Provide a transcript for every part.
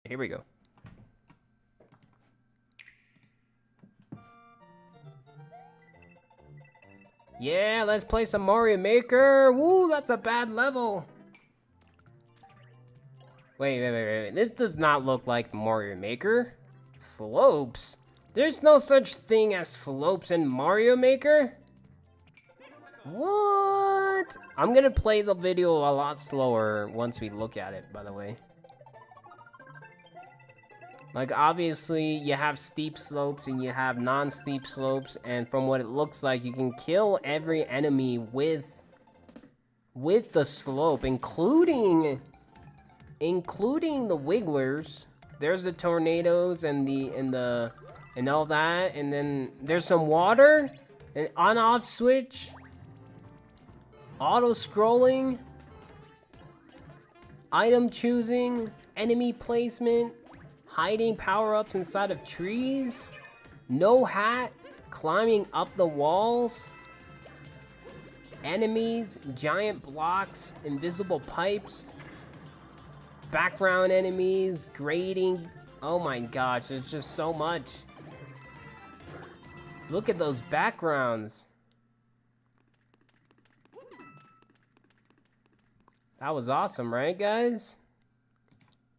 Here we go. Yeah, let's play some Mario Maker. Woo, that's a bad level. Wait. This does not look like Mario Maker. Slopes? There's no such thing as slopes in Mario Maker? What? I'm gonna play the video a lot slower once we look at it, by the way. Like, obviously, you have steep slopes and you have non-steep slopes, and from what it looks like, you can kill every enemy with the slope, including the wigglers. There's the tornadoes and all that, and then there's some water, an on-off switch, auto-scrolling, item choosing, enemy placement, hiding power-ups inside of trees, no hat, climbing up the walls, enemies, giant blocks, invisible pipes, background enemies, grading. Oh my gosh, there's just so much. Look at those backgrounds. That was awesome, right, guys?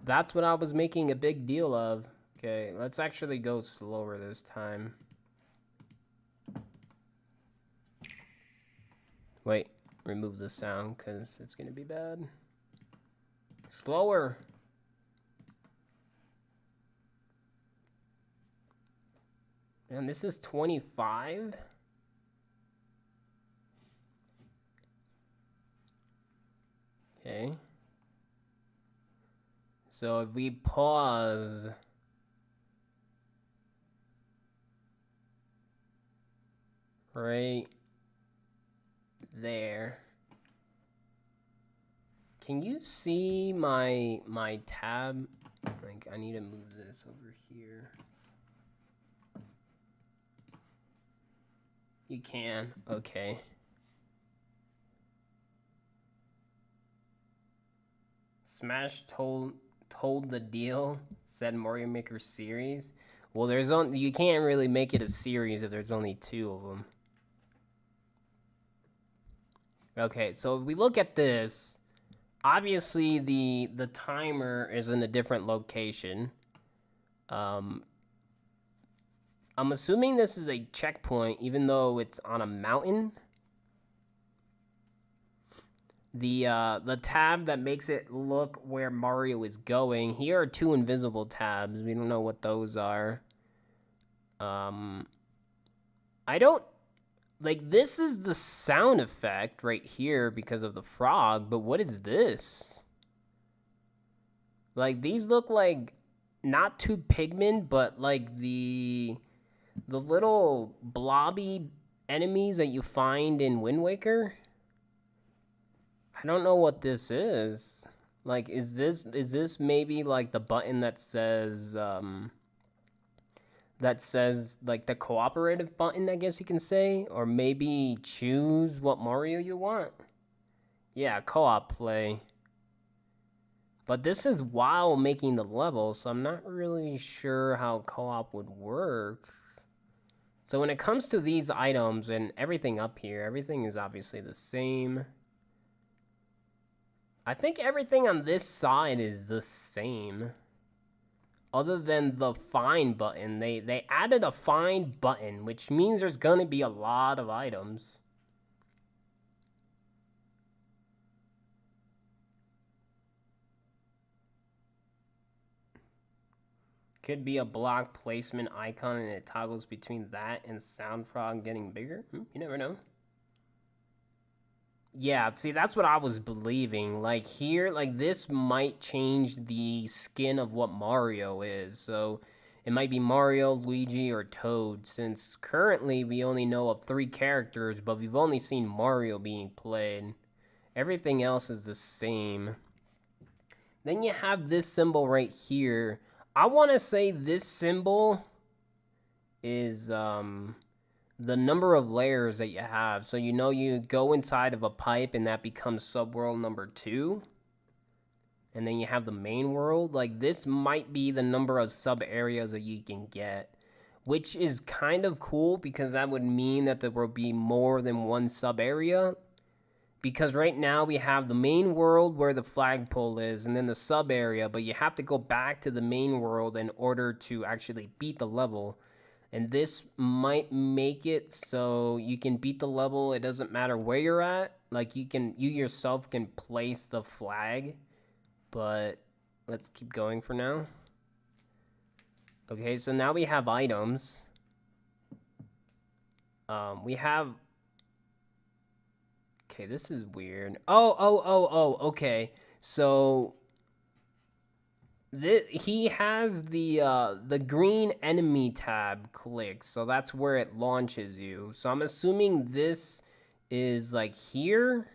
That's what I was making a big deal of. Okay, let's actually go slower this time. Wait, remove the sound because it's gonna be bad. Slower. And this is 25. Okay. So if we pause right there, can you see my tab? Like, I need to move this over here. You can. Okay. Smash told the deal, said Mario Maker series. Well, there's only, you can't really make it a series if there's only 2 of them. Okay, so if we look at this, obviously the timer is in a different location. I'm assuming this is a checkpoint, even though it's on a mountain. The tab that makes it look where Mario is going. Here are 2 invisible tabs. We don't know what those are. I don't... Like, this is the sound effect right here because of the frog, but what is this? Like, these look like not 2 pigmen, but like the little blobby enemies that you find in Wind Waker. I don't know what this is. Like, is this maybe like the button that says like the cooperative button, I guess you can say, or maybe choose what Mario you want? Yeah, co-op play. But this is while making the level, so I'm not really sure how co-op would work. So when it comes to these items and everything up here, everything is obviously the same. I think everything on this side is the same. Other than the find button. They added a find button, which means there's gonna be a lot of items. Could be a block placement icon and it toggles between that and Sound Frog getting bigger. You never know. Yeah, see, that's what I was believing. Like, here, like, this might change the skin of what Mario is. So, it might be Mario, Luigi, or Toad, since currently we only know of 3 characters, but we've only seen Mario being played. Everything else is the same. Then you have this symbol right here. I want to say this symbol is, the number of layers that you have. So you know you go inside of a pipe and that becomes subworld number 2. And then you have the main world. Like, this might be the number of sub areas that you can get, which is kind of cool because that would mean that there will be more than one sub area. Because right now we have the main world where the flagpole is, and then the sub area, but you have to go back to the main world in order to actually beat the level. And this might make it so you can beat the level. It doesn't matter where you're at. Like, you yourself can place the flag, but let's keep going for now. Okay, so now we have items. We have... Okay, this is weird. Oh, okay. So he has the green enemy tab clicked, so that's where it launches you. So I'm assuming this is like here.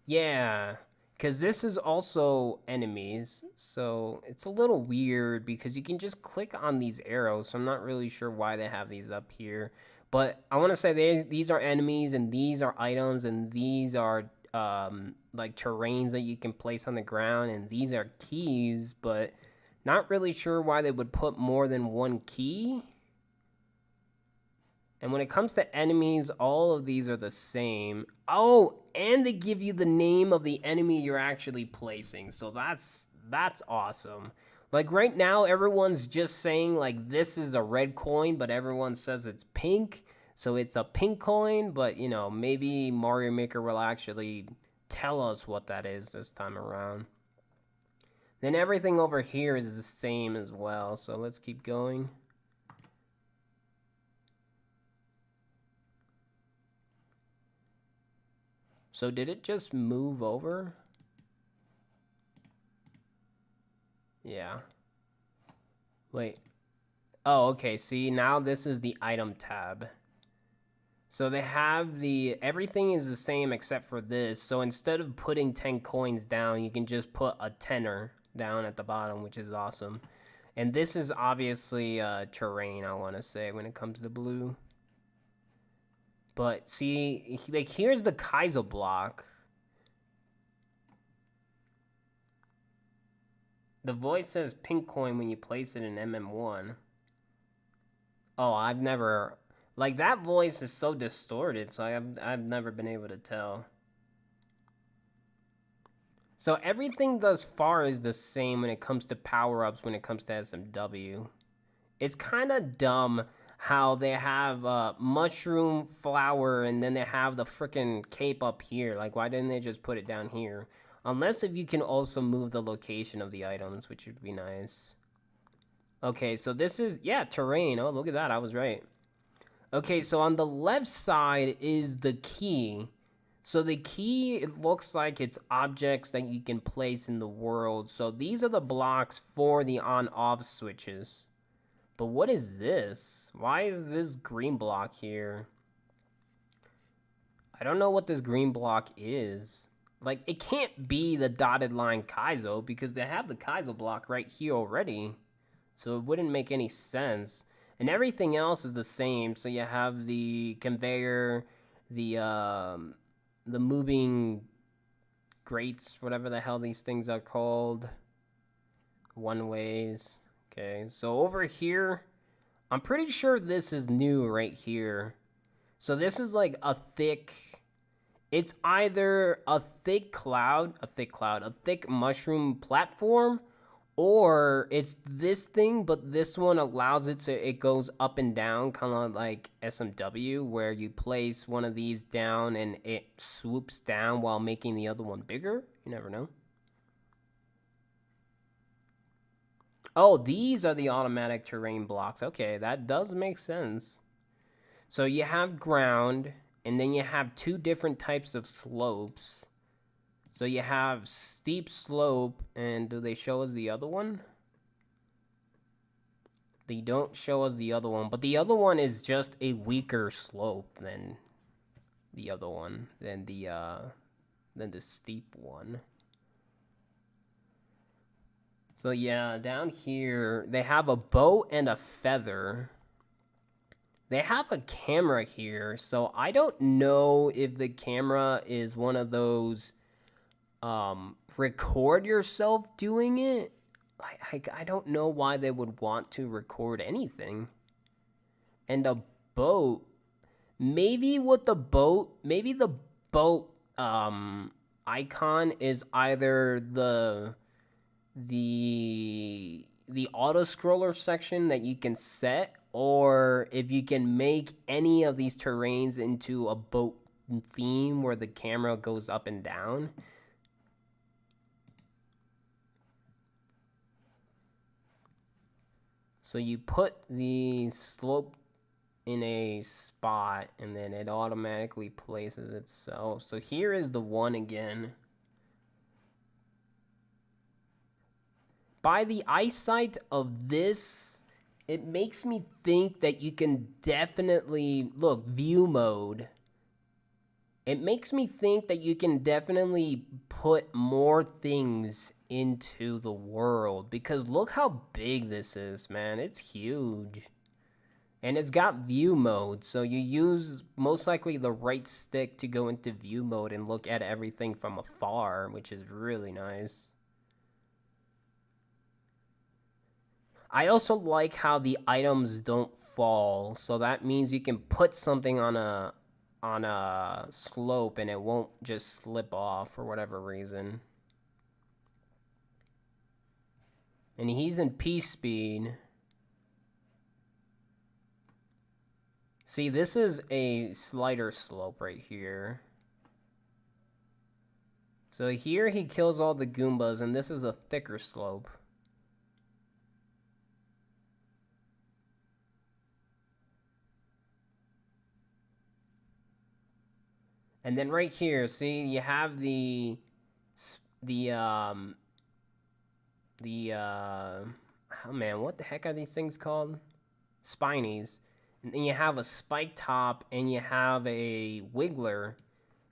Yeah, because this is also enemies, so it's a little weird because you can just click on these arrows, so I'm not really sure why they have these up here. But I want to say these are enemies, and these are items, and these are like terrains that you can place on the ground, and these are keys, but not really sure why they would put more than one key. And when it comes to enemies, all of these are the same. Oh, and they give you the name of the enemy you're actually placing. So that's awesome. Like right now, everyone's just saying like this is a red coin, but everyone says it's pink. So it's a pink coin, but you know, maybe Mario Maker will actually tell us what that is this time around. Then everything over here is the same as well. So let's keep going. So did it just move over? Yeah. Wait. Oh, okay. See, now this is the item tab. So they have everything is the same except for this. So instead of putting 10 coins down, you can just put a tenner down at the bottom, which is awesome. And this is obviously terrain, I want to say, when it comes to blue. But see, like here's the Kaizo block. The voice says pink coin when you place it in MM1. Oh, I've never... Like, that voice is so distorted, so I've never been able to tell. So everything thus far is the same when it comes to power-ups, when it comes to SMW. It's kind of dumb how they have mushroom flower and then they have the freaking cape up here. Like, why didn't they just put it down here? Unless if you can also move the location of the items, which would be nice. Okay, so this is, yeah, terrain. Oh, look at that. I was right. Okay, so on the left side is the key. So the key, it looks like it's objects that you can place in the world. So these are the blocks for the on-off switches. But what is this? Why is this green block here? I don't know what this green block is. Like, it can't be the dotted line Kaizo because they have the Kaizo block right here already. So it wouldn't make any sense. And everything else is the same. So you have the conveyor, the moving grates, whatever the hell these things are called. One ways. Okay, so over here, I'm pretty sure this is new right here. So this is like a thick... It's either a thick mushroom platform, or it's this thing, but this one allows it to, it goes up and down, kind of like SMW, where you place one of these down and it swoops down while making the other one bigger. You never know. Oh, these are the automatic terrain blocks. Okay, that does make sense. So you have ground, and then you have two different types of slopes. So you have steep slope, and do they show us the other one? They don't show us the other one, but the other one is just a weaker slope than the other one, than the steep one. So yeah, down here, they have a bow and a feather. They have a camera here, so I don't know if the camera is one of those record yourself doing it. I don't know why they would want to record anything. And a boat, maybe with the boat, maybe the boat icon is either the auto scroller section that you can set, or if you can make any of these terrains into a boat theme where the camera goes up and down. So you put the slope in a spot and then it automatically places itself. So here is the one again. By the eyesight of this, it makes me think that you can definitely, look, view mode. It makes me think that you can definitely put more things into the world, because look how big this is, man. It's huge. And it's got view mode, so you use most likely the right stick to go into view mode and look at everything from afar, which is really nice. I also like how the items don't fall, so that means you can put something on a slope and it won't just slip off for whatever reason. And he's in peace speed. See, this is a slider slope right here. So here he kills all the Goombas, and this is a thicker slope. And then right here, see, you have the oh man, what the heck are these things called? Spinies. And then you have a spike top and you have a wiggler,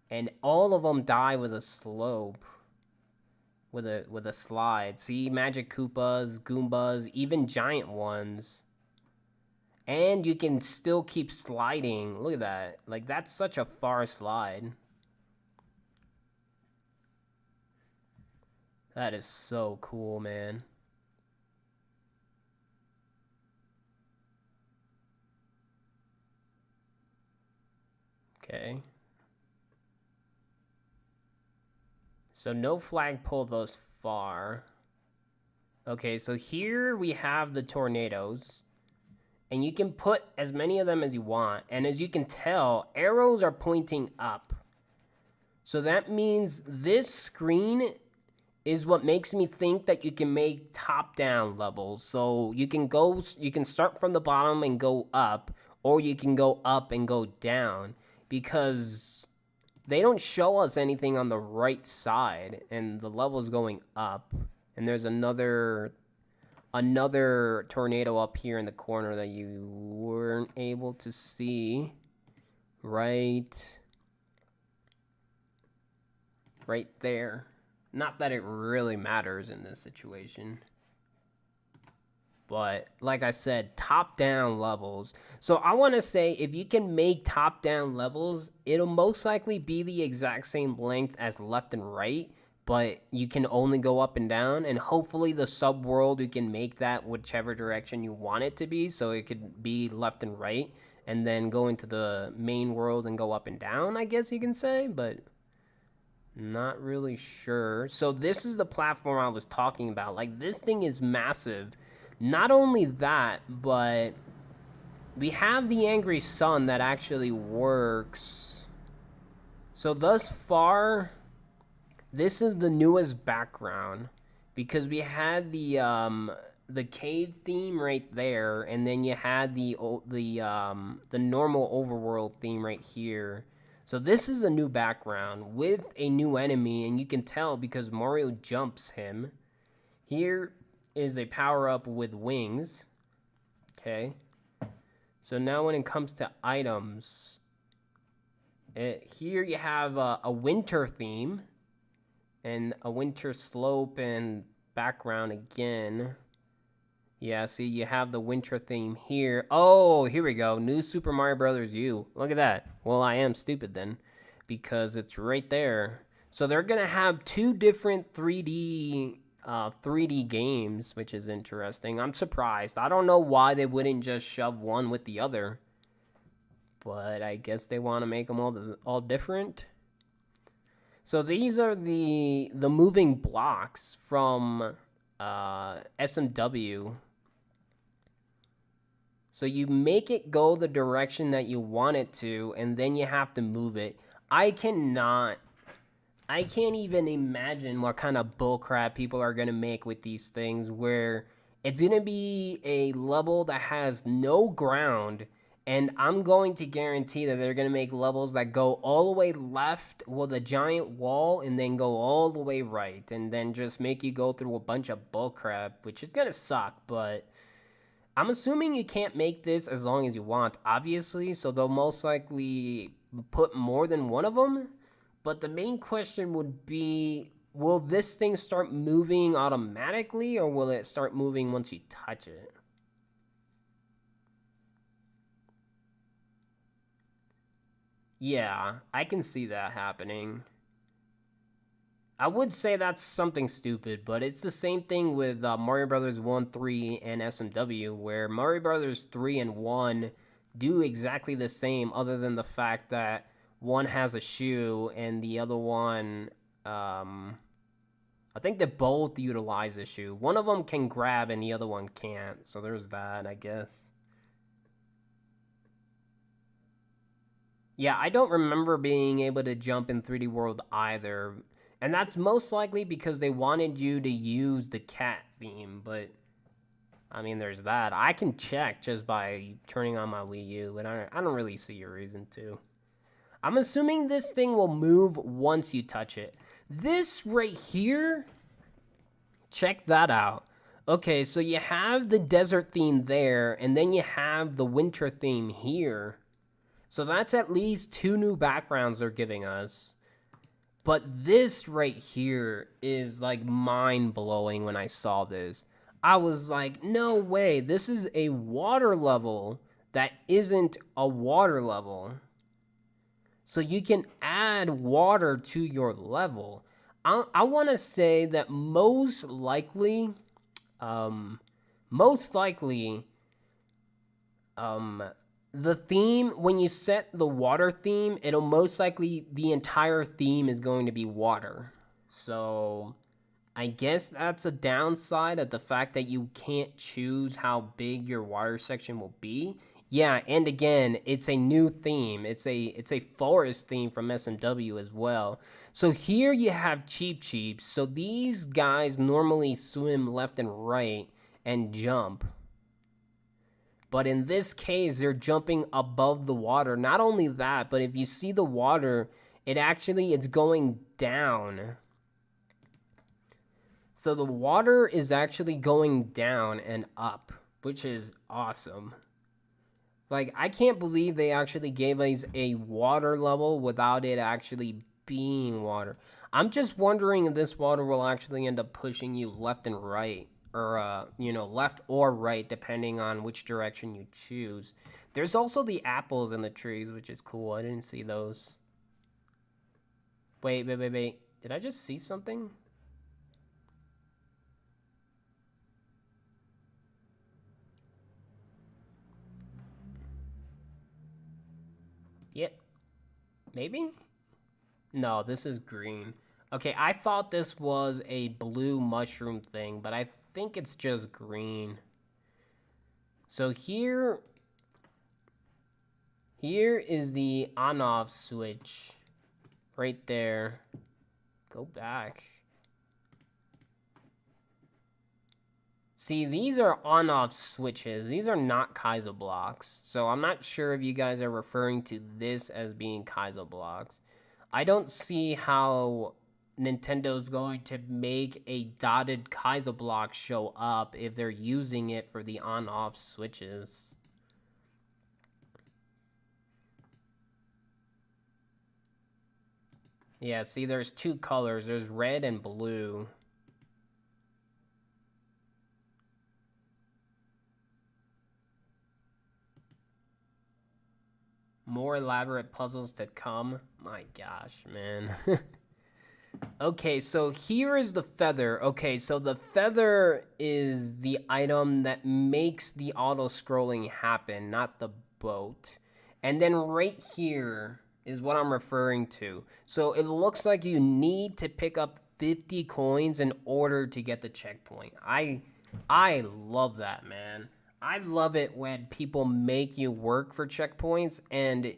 and all of them die with a slope, with a slide. See, Magic Koopas, Goombas, even giant ones. And you can still keep sliding. Look at that. Like, that's such a far slide. That is so cool, man. Okay. So no flagpole thus far. Okay, so here we have the tornadoes. And you can put as many of them as you want. And as you can tell, arrows are pointing up. So that means this screen is what makes me think that you can make top-down levels. So you can start from the bottom and go up, or you can go up and go down, because they don't show us anything on the right side, and the level's going up. And there's another tornado up here in the corner that you weren't able to see. Right there. Not that it really matters in this situation. But like I said, top-down levels. So I want to say, if you can make top-down levels, it'll most likely be the exact same length as left and right, but you can only go up and down. And hopefully the subworld, you can make that whichever direction you want it to be, so it could be left and right, and then go into the main world and go up and down, I guess you can say. But not really sure. So this is the platform I was talking about. Like, this thing is massive. Not only that, but we have the Angry Sun that actually works. So thus far, this is the newest background, because we had the cave theme right there, and then you had the normal overworld theme right here. So this is a new background with a new enemy, and you can tell because Mario jumps him. Here is a power-up with wings. Okay. So now when it comes to items, here you have a winter theme and a winter slope and background again. Yeah, see, you have the winter theme here. Oh, here we go. New Super Mario Brothers U. Look at that. Well, I am stupid then, because it's right there. So they're gonna have two different 3D games, which is interesting. I'm surprised. I don't know why they wouldn't just shove one with the other, but I guess they want to make them all different. So these are the moving blocks from SMW. So you make it go the direction that you want it to, and then you have to move it. I cannot I can't even imagine what kind of bullcrap people are gonna make with these things where it's gonna be a level that has no ground, and I'm going to guarantee that they're gonna make levels that go all the way left with a giant wall and then go all the way right, and then just make you go through a bunch of bullcrap, which is gonna suck, but I'm assuming you can't make this as long as you want, obviously, so they'll most likely put more than one of them. But the main question would be, will this thing start moving automatically, or will it start moving once you touch it? Yeah, I can see that happening. I would say that's something stupid, but it's the same thing with Mario Brothers 1, 3, and SMW, where Mario Brothers 3 and 1 do exactly the same, other than the fact that one has a shoe and the other one, um, I think they both utilize a shoe. One of them can grab and the other one can't, so there's that, I guess. Yeah, I don't remember being able to jump in 3D World either. And that's most likely because they wanted you to use the cat theme, but I mean, there's that. I can check just by turning on my Wii U, but I don't really see a reason to. I'm assuming this thing will move once you touch it. This right here, check that out. Okay, so you have the desert theme there, and then you have the winter theme here. So that's at least two new backgrounds they're giving us. But this right here is like mind blowing when I saw this. I was like, no way, this is a water level that isn't a water level. So you can add water to your level. I want to say that um, most likely, um, the theme, when you set the water theme, it'll most likely, the entire theme is going to be water. So I guess that's a downside of the fact that you can't choose how big your water section will be. Yeah, and again, it's a new theme. It's a forest theme from SMW as well. So here you have Cheep Cheeps. So these guys normally swim left and right and jump. But in this case, they're jumping above the water. Not only that, but if you see the water, it's going down. So the water is actually going down and up, which is awesome. Like, I can't believe they actually gave us a water level without it actually being water. I'm just wondering if this water will actually end up pushing you left and right, or, left or right, depending on which direction you choose. There's also the apples in the trees, which is cool. I didn't see those. Wait. Did I just see something? Yeah, maybe? No, this is green. Okay, I thought this was a blue mushroom thing, but I think it's just green. So here is the on-off switch. Right there. Go back. See, these are on-off switches. These are not Kaizo blocks. So I'm not sure if you guys are referring to this as being Kaizo blocks. I don't see how Nintendo's going to make a dotted Kaizo block show up if they're using it for the on-off switches. Yeah, see, there's two colors. There's red and blue. More elaborate puzzles to come. My gosh, man. Okay, so here is the feather. Okay, so the feather is the item that makes the auto scrolling happen, not the boat. And then right here is what I'm referring to. So it looks like you need to pick up 50 coins in order to get the checkpoint. I love that, man. I love it when people make you work for checkpoints, and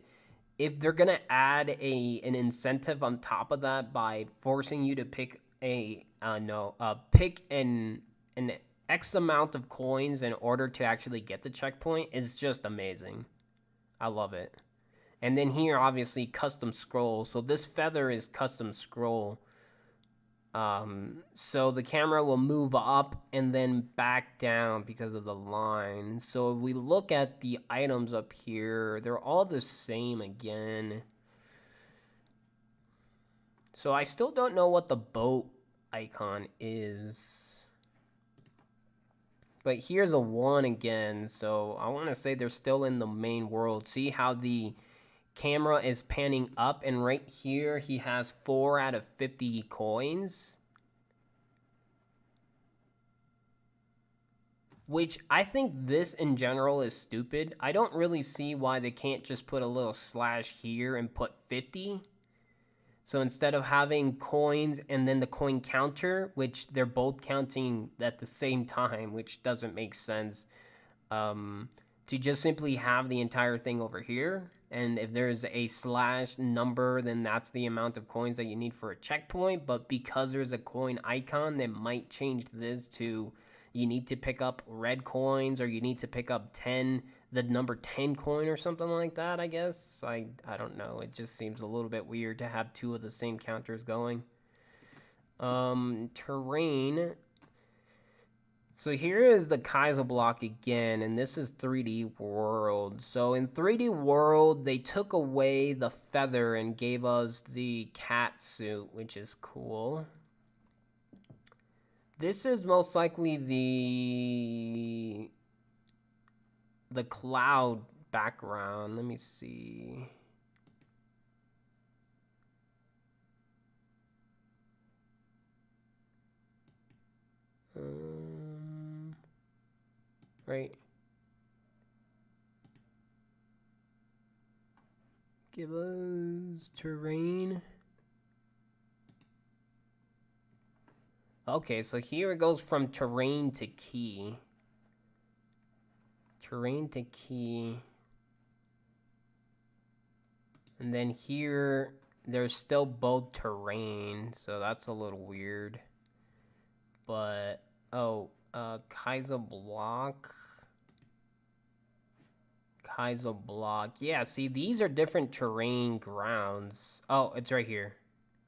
if they're gonna add an incentive on top of that by forcing you to pick pick an X amount of coins in order to actually get the checkpoint, is just amazing. I love it. And then here, obviously, custom scroll. So this feather is custom scroll. So the camera will move up and then back down because of the line. So if we look at the items up here, they're all the same again. So I still don't know what the boat icon is. But here's a 1 again, so I want to say they're still in the main world. See how the camera is panning up, and right here he has 4 out of 50 coins. Which I think this in general is stupid. I don't really see why they can't just put a little slash here and put 50. So instead of having coins and then the coin counter, which they're both counting at the same time, which doesn't make sense, to just simply have the entire thing over here. And if there's a slash number, then that's the amount of coins that you need for a checkpoint. But because there's a coin icon, they might change this to you need to pick up red coins, or you need to pick up 10, the number 10 coin or something like that, I guess. I don't know. It just seems a little bit weird to have 2 of the same counters going. Terrain. So here is the Kaiser block again, and this is 3D World. So in 3D World, they took away the feather and gave us the cat suit, which is cool. This is most likely the cloud background. Let me see. Right. Give us terrain. Okay, so here it goes from terrain to key. Terrain to key. And then here, there's still both terrain, so that's a little weird. But, Kaiser block. Kaiser block. Yeah, see, these are different terrain grounds. Oh, it's right here.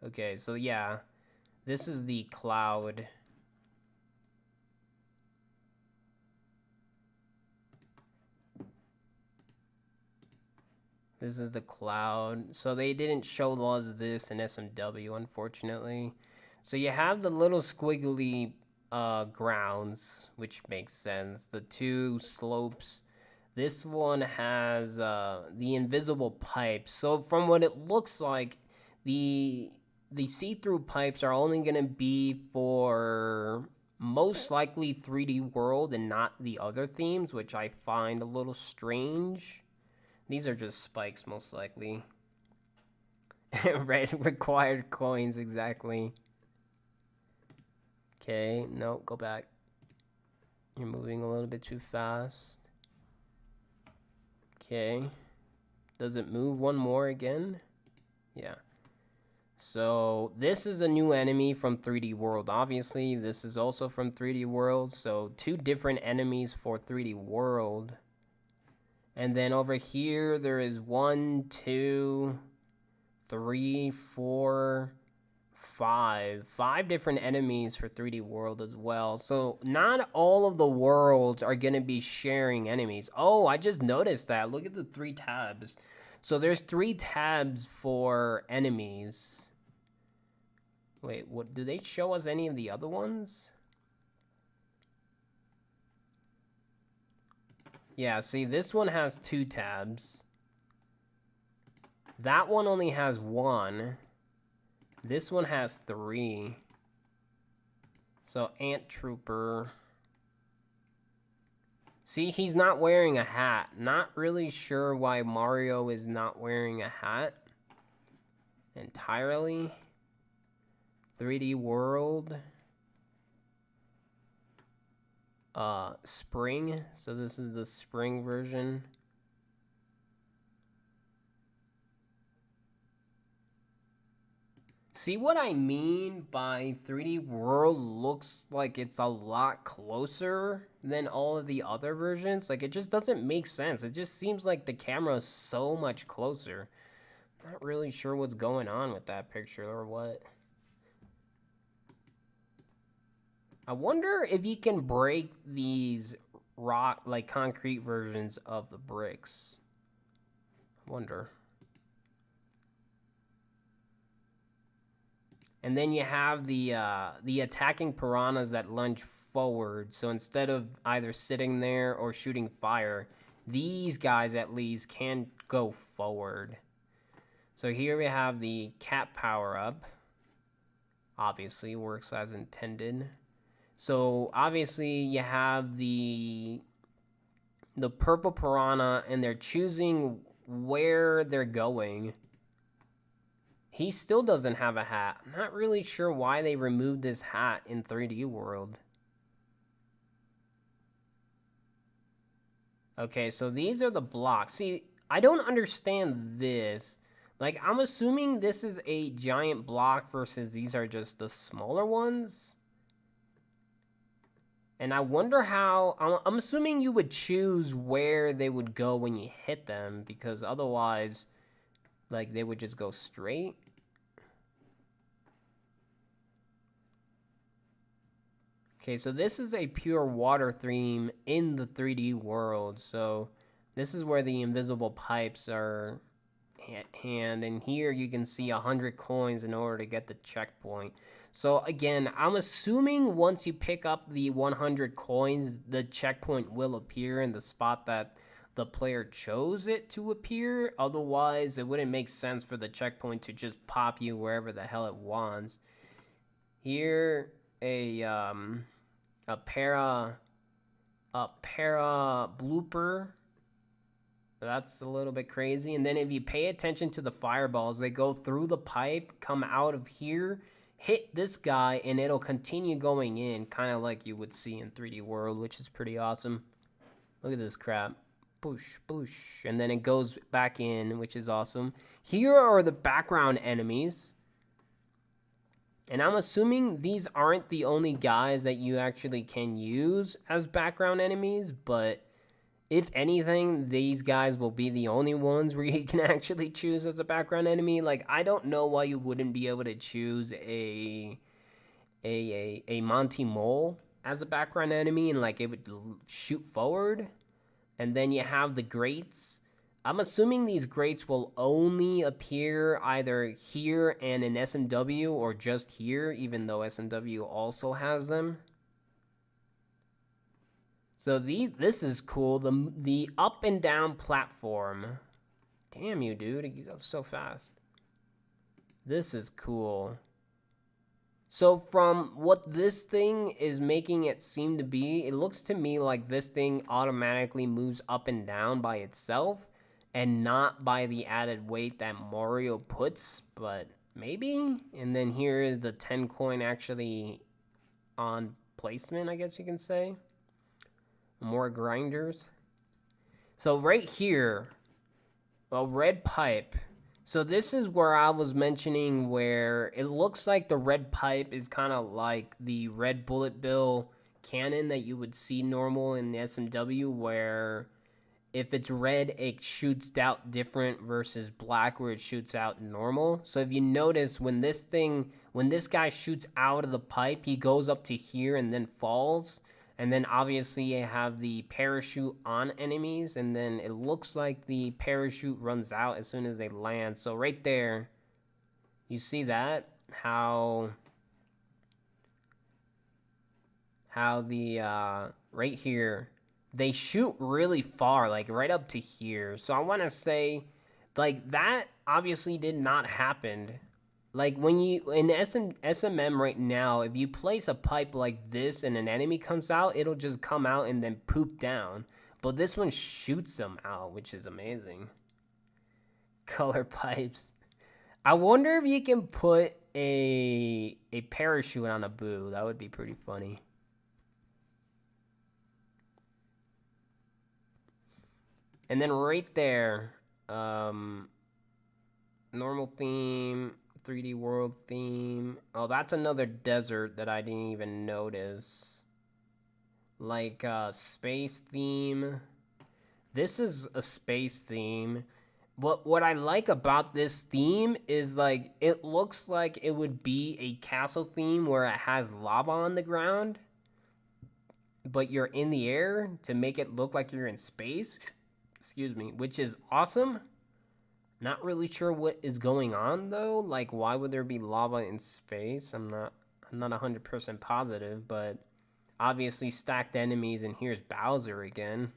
Okay, so yeah. This is the cloud. This is the cloud. So they didn't show us this in SMW, unfortunately. So you have the little squiggly grounds, which makes sense. The 2 slopes. This one has the invisible pipes. So from what it looks like, the see-through pipes are only going to be for most likely 3D World and not the other themes, which I find a little strange. These are just spikes, most likely. Right, required coins, exactly. Okay, no, go back. You're moving a little bit too fast. Okay. Does it move one more again? Yeah. So this is a new enemy from 3D World. Obviously, this is also from 3D World. So 2 different enemies for 3D World. And then over here, there is 1, 2, 3, 4, 5. 5 different enemies for 3D World as well. So not all of the worlds are going to be sharing enemies. Oh, I just noticed that. Look at the 3 tabs. So there's 3 tabs for enemies. Wait, what? Do they show us any of the other ones? Yeah, see, this one has 2 tabs. That one only has 1. This one has 3. So, Ant Trooper. See, he's not wearing a hat. Not really sure why Mario is not wearing a hat entirely. 3D World. Spring. So this is the spring version. See what I mean by 3D World looks like it's a lot closer than all of the other versions? Like, it just doesn't make sense. It just seems like the camera is so much closer. Not really sure what's going on with that picture or what. I wonder if you can break these rock, like concrete versions of the bricks. I wonder. And then you have the attacking piranhas that lunge forward. So instead of either sitting there or shooting fire, these guys at least can go forward. So here we have the cat power-up. Obviously works as intended. So obviously you have the purple piranha, and they're choosing where they're going. He still doesn't have a hat. I'm not really sure why they removed this hat in 3D World. Okay, so these are the blocks. See, I don't understand this. Like, I'm assuming this is a giant block versus these are just the smaller ones. And I wonder how... I'm assuming you would choose where they would go when you hit them, because otherwise, like, they would just go straight. Okay, so this is a pure water theme in the 3D world. So this is where the invisible pipes are at hand. And here you can see 100 coins in order to get the checkpoint. So again, I'm assuming once you pick up the 100 coins, the checkpoint will appear in the spot that the player chose it to appear. Otherwise, it wouldn't make sense for the checkpoint to just pop you wherever the hell it wants. Here, a para blooper. That's a little bit crazy. And then if you pay attention to the fireballs, they go through the pipe, come out of here, hit this guy, and it'll continue going in, kind of like you would see in 3D World, which is pretty awesome. Look at this crap. Boosh, boosh. And then it goes back in, which is awesome. Here are the background enemies. And I'm assuming these aren't the only guys that you actually can use as background enemies, but if anything, these guys will be the only ones where you can actually choose as a background enemy. Like, I don't know why you wouldn't be able to choose a Monty Mole as a background enemy, and like it would shoot forward. And then you have the grates. I'm assuming these grates will only appear either here and in SMW, or just here, even though SMW also has them. So this is cool. The up and down platform. Damn you, dude. You go so fast. This is cool. So from what this thing is making it seem to be, it looks to me like this thing automatically moves up and down by itself, and not by the added weight that Mario puts, but maybe? And then here is the 10 coin actually on placement, I guess you can say. More grinders. So right here, a red pipe. So this is where I was mentioning where it looks like the red pipe is kind of like the red bullet bill cannon that you would see normal in the SMW, where if it's red, it shoots out different versus black, where it shoots out normal. So if you notice, when this guy shoots out of the pipe, he goes up to here and then falls. And then obviously you have the parachute on enemies, and then it looks like the parachute runs out as soon as they land. So right there, you see that? How the, right here, they shoot really far, like right up to here. So I want to say, like, that obviously did not happen. Like when you in SMM right now, if you place a pipe like this and an enemy comes out, it'll just come out and then poop down. But this one shoots them out, which is amazing. Color pipes. I wonder if you can put a parachute on a boo. That would be pretty funny. And then right there, normal theme, 3D world theme. Oh, that's another desert that I didn't even notice. Like space theme. This is a space theme. What I like about this theme is like it looks like it would be a castle theme where it has lava on the ground, but you're in the air to make it look like you're in space. Excuse me, which is awesome. Not really sure what is going on though. Like why would there be lava in space? I'm not 100% positive, but obviously stacked enemies, and here's Bowser again.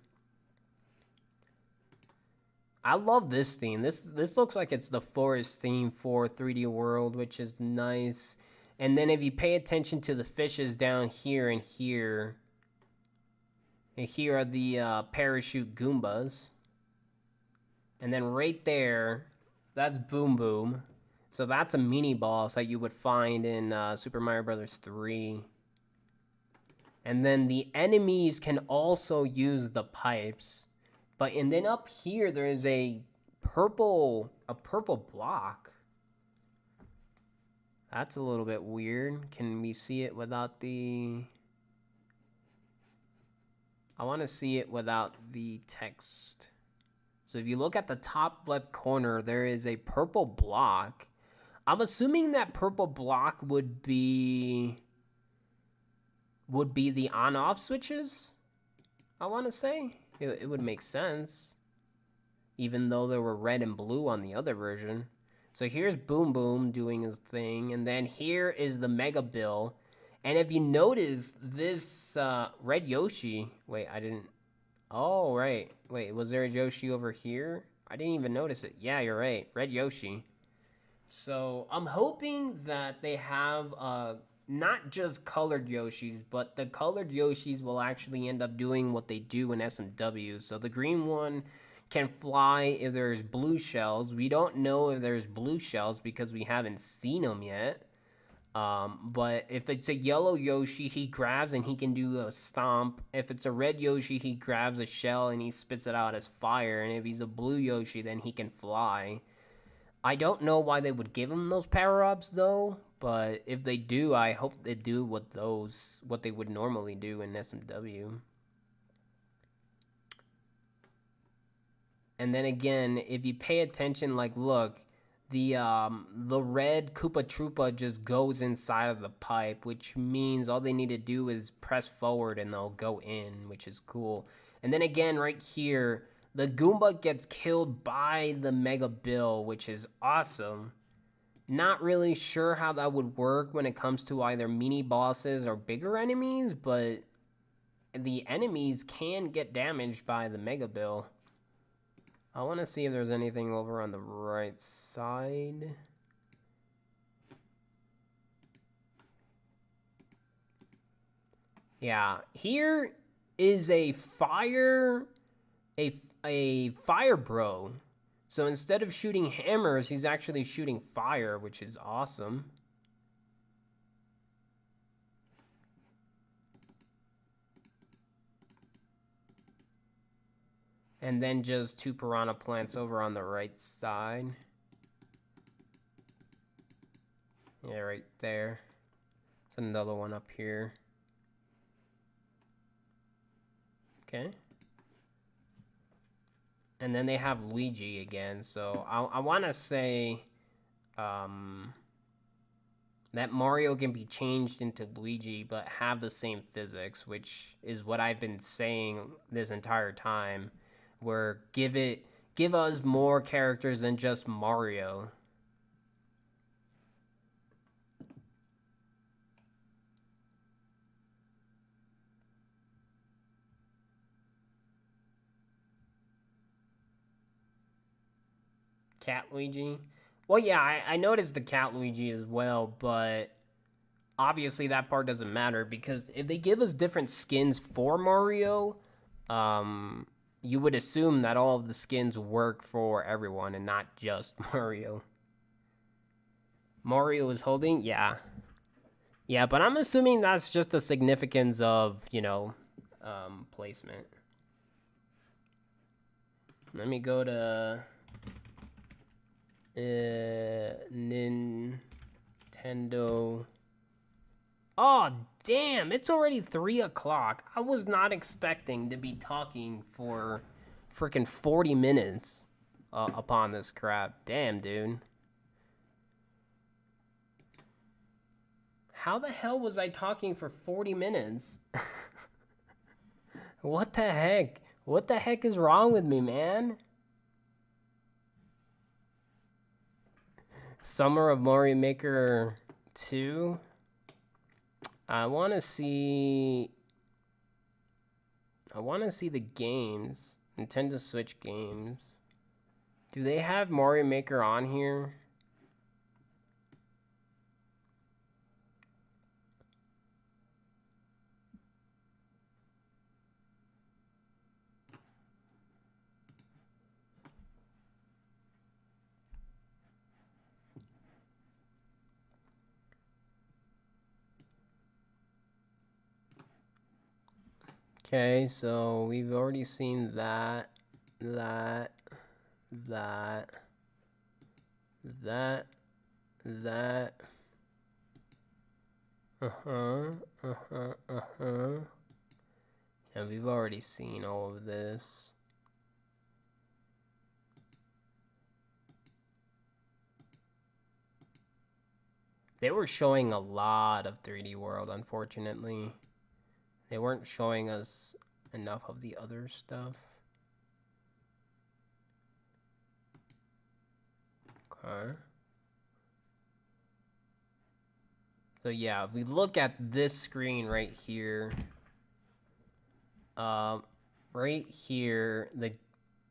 I love this theme. This looks like it's the forest theme for 3D World, which is nice. And then if you pay attention to the fishes down here and here, and here are the parachute Goombas. And then right there, that's Boom Boom. So that's a mini boss that you would find in Super Mario Bros. 3. And then the enemies can also use the pipes. But and then up here there is a purple block. That's a little bit weird. Can we see it without the... I want to see it without the text. So if you look at the top left corner, there is a purple block. I'm assuming that purple block would be the on-off switches, I want to say. It would make sense, even though there were red and blue on the other version. So here's Boom Boom doing his thing, and then here is the Mega Bill. And if you notice, this red Yoshi... Wait, I didn't... Oh, right. Wait, was there a Yoshi over here? I didn't even notice it. Yeah, you're right. Red Yoshi. So I'm hoping that they have not just colored Yoshis, but the colored Yoshis will actually end up doing what they do in SMW. So the green one can fly if there's blue shells. We don't know if there's blue shells because we haven't seen them yet. But if it's a yellow Yoshi, he grabs and he can do a stomp. If it's a red Yoshi, he grabs a shell and he spits it out as fire. And if he's a blue Yoshi, then he can fly. I don't know why they would give him those power-ups though, but if they do, I hope they do what they would normally do in SMW. And then again, if you pay attention, like look, the red Koopa Troopa just goes inside of the pipe, which means all they need to do is press forward and they'll go in, which is cool. And then again, right here, the Goomba gets killed by the Mega Bill, which is awesome. Not really sure how that would work when it comes to either mini bosses or bigger enemies, but the enemies can get damaged by the Mega Bill. I want to see if there's anything over on the right side. Yeah, here is a fire bro. So instead of shooting hammers, he's actually shooting fire, which is awesome. And then just two piranha plants over on the right side. Yeah, right there. There's another one up here. Okay. And then they have Luigi again, so I want to say that Mario can be changed into Luigi but have the same physics, which is what I've been saying this entire time, where give us more characters than just Mario. Cat Luigi. Well, yeah, I noticed the cat Luigi as well, but obviously that part doesn't matter because if they give us different skins for Mario, um, you would assume that all of the skins work for everyone and not just Mario. Mario is holding, yeah, yeah, but I'm assuming that's just the significance of placement. Let me go to Nintendo. Oh, damn, it's already 3 o'clock. I was not expecting to be talking for freaking 40 minutes upon this crap. Damn, dude. How the hell was I talking for 40 minutes? What the heck? What the heck is wrong with me, man? Summer of Mario Maker 2. I want to see the games. Nintendo Switch games. Do they have Mario Maker on here? Okay, so we've already seen that, that, that, that. Yeah, we've already seen all of this. They were showing a lot of 3D World, unfortunately. They weren't showing us enough of the other stuff. Okay. So yeah, if we look at this screen right here, right here,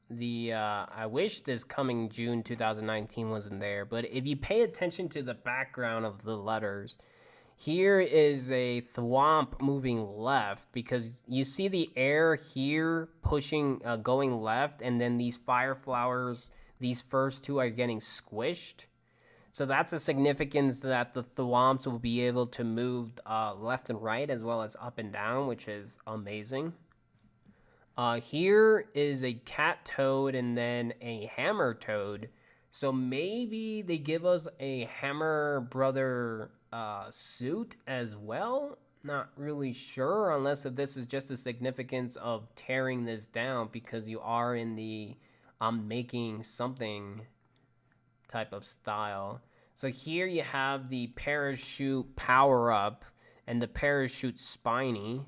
I wish this coming June 2019 wasn't there, but if you pay attention to the background of the letters, here is a thwomp moving left because you see the air here pushing, going left, and then these fire flowers, these first two are getting squished. So that's a significance that the thwomps will be able to move left and right as well as up and down, which is amazing. Here is a cat toad and then a hammer toad. So maybe they give us a hammer brother suit as well. Not really sure, unless if this is just the significance of tearing this down because you are in the making something type of style. So here you have the parachute power up and the parachute spiny.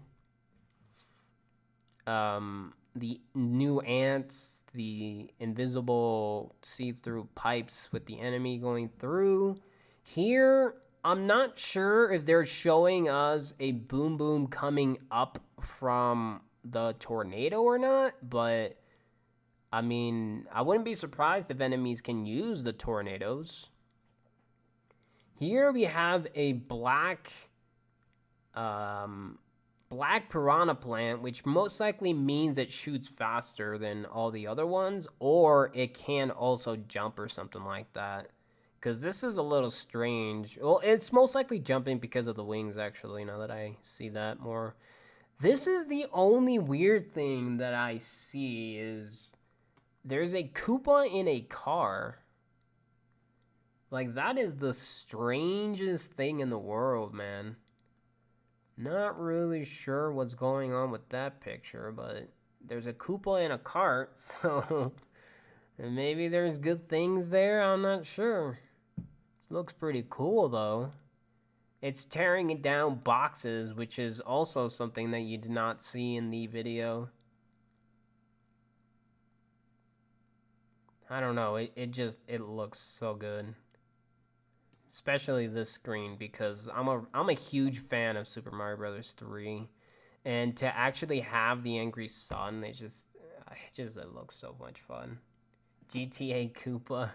The new ants, the invisible see-through pipes with the enemy going through. Here, I'm not sure if they're showing us a boom boom coming up from the tornado or not, but I mean, I wouldn't be surprised if enemies can use the tornadoes. Here we have a black piranha plant, which most likely means it shoots faster than all the other ones, or it can also jump or something like that. Because this is a little strange. Well, it's most likely jumping because of the wings, actually, now that I see that more. This is the only weird thing that I see is there's a Koopa in a car. Like, that is the strangest thing in the world, man. Not really sure what's going on with that picture, but there's a Koopa in a cart, so maybe there's good things there, I'm not sure. This looks pretty cool, though. It's tearing it down boxes, which is also something that you did not see in the video. I don't know, it looks so good. Especially this screen, because I'm a huge fan of Super Mario Bros. 3, and to actually have the Angry Sun, it looks so much fun. GTA Koopa.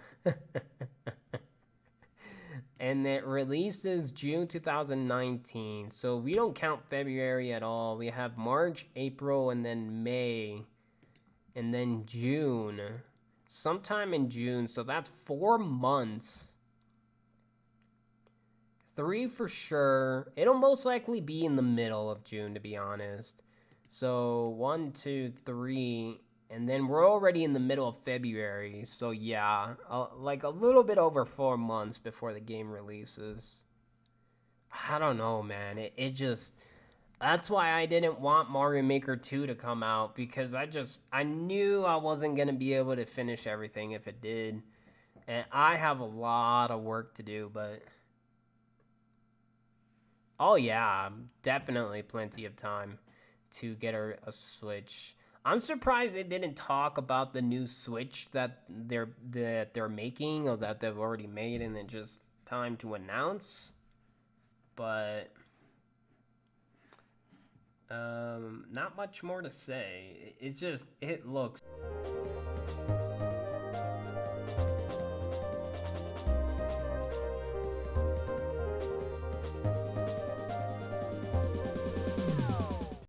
And it releases June 2019. So we don't count February at all. We have March, April, and then May, and then June. Sometime in June. So that's 4 months. 3 for sure. It'll most likely be in the middle of June, to be honest. So 1, 2, 3, and then we're already in the middle of February. So yeah, like a little bit over 4 months before the game releases. I don't know, man. It just that's why I didn't want Mario Maker 2 to come out because I knew I wasn't gonna be able to finish everything if it did, and I have a lot of work to do, but. Oh yeah, definitely plenty of time to get a Switch. I'm surprised they didn't talk about the new Switch that they're making or that they've already made, and then just time to announce. But not much more to say. It's just it looks